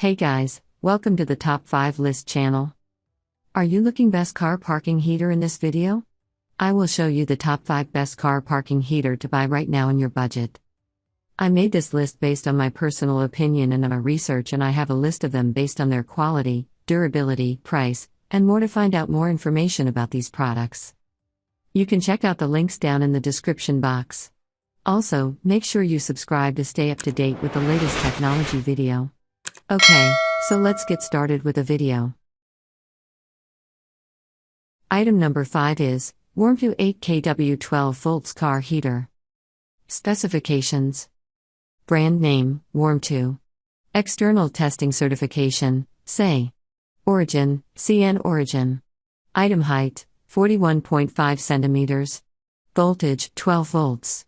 Hey guys, welcome to the Top 5 List channel. Are you looking best car parking heater in this video? I will show you the top 5 best car parking heater to buy right now in your budget. I made this list based on my personal opinion and my research, and I have a list of them based on their quality, durability, price, and more to find out more information about these products. You can check out the links down in the description box. Also, make sure you subscribe to stay up to date with the latest technology video. Okay, so let's get started with the video. Item number 5 is Warm2 8 kW 12 volts car heater. Specifications. Brand name, Warm2. External testing certification, SAE. Origin, CN Origin. Item height, 41.5 centimeters. Voltage, 12 volts.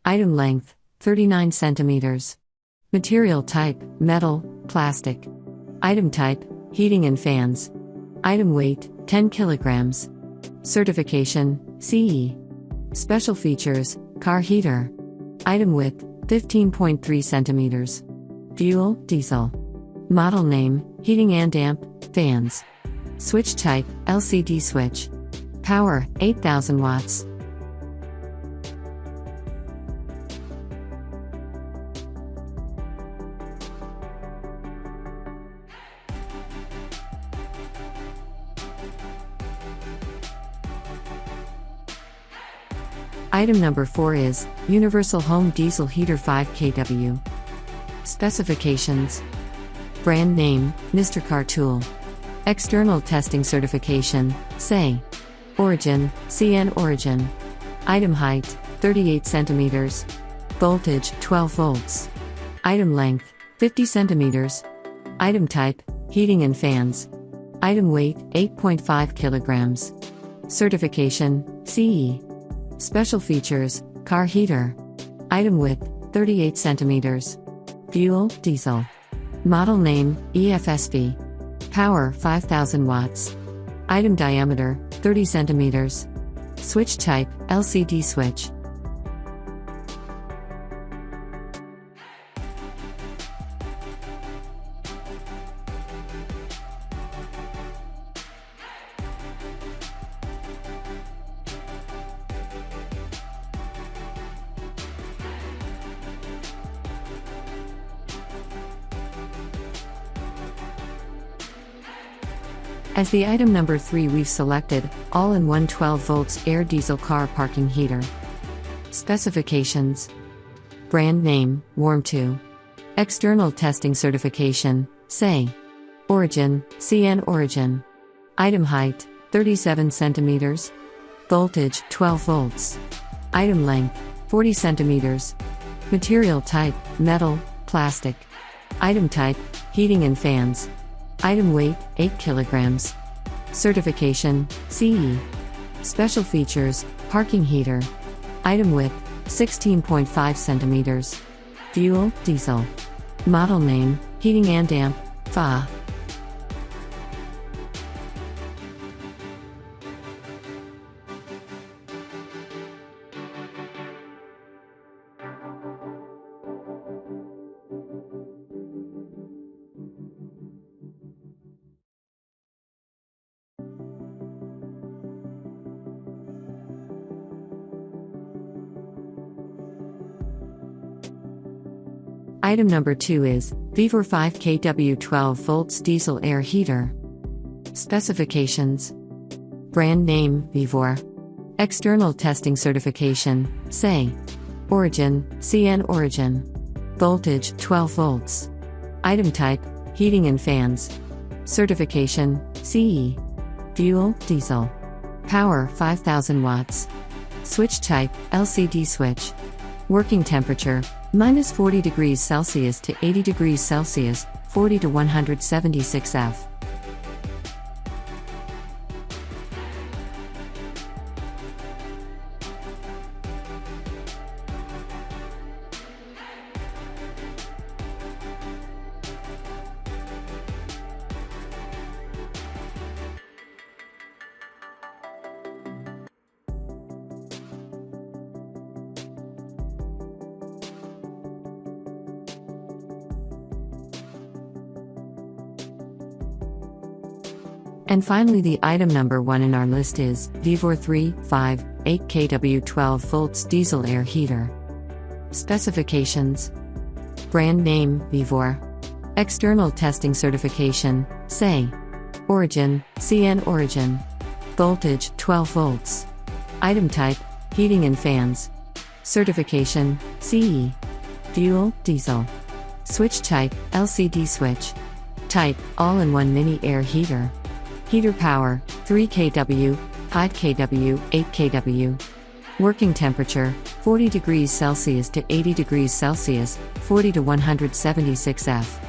Item length, 39 centimeters. Material type, metal, plastic. Item type, heating and fans. Item weight, 10 kilograms. Certification, CE. Special features, car heater. Item width, 15.3 centimeters. Fuel, diesel. Model name, heating and amp, fans. Switch type, LCD switch. Power, 8,000 watts. Item number 4 is Universal Home Diesel Heater 5 kW. Specifications. Brand name, Mr. Car Tool. External testing certification, SAE. Origin, CN Origin. Item height, 38 centimeters. Voltage, 12 volts. Item length, 50 centimeters. Item type, heating and fans. Item weight, 8.5 kilograms. Certification, CE. Special features, car heater. Item width, 38 centimeters. Fuel, diesel. Model name, EFSV. Power, 5,000 watts. Item diameter, 30 centimeters. Switch type, LCD switch. As the item number 3, we've selected all-in-one 12 volts air diesel car parking heater. Specifications. Brand name, Warm2. External testing certification, SAE. Origin, CN Origin. Item height, 37 centimeters. Voltage, 12 volts. Item length, 40 centimeters. Material type, metal, plastic. Item type, heating and fans. Item weight, 8 kilograms. Certification, CE. Special features, parking heater. Item width, 16.5 centimeters. Fuel, diesel. Model name, heating and amp, FA. Item number 2 is Vivor 5 kW 12 volts diesel air heater. Specifications. Brand name, Vivor. External testing certification, SAE. Origin, CN Origin. Voltage, 12 volts. Item type, heating and fans. Certification, CE. Fuel, diesel. Power, 5,000 watts. Switch type, LCD switch. Working temperature, minus 40 degrees Celsius to 80 degrees Celsius, 40 to 176 F. And finally, the item number 1 in our list is Vevor 358 kW 12 volts diesel air heater. Specifications. Brand name, Vevor. External testing certification, SAE. Origin, CN Origin. Voltage, 12 volts. Item type, heating and fans. Certification, CE. Fuel, diesel. Switch type, LCD switch. Type, all-in-one mini air heater. Heater power, 3 kW, 5 kW, 8 kW. Working temperature, 40 degrees Celsius to 80 degrees Celsius, 40 to 176 F.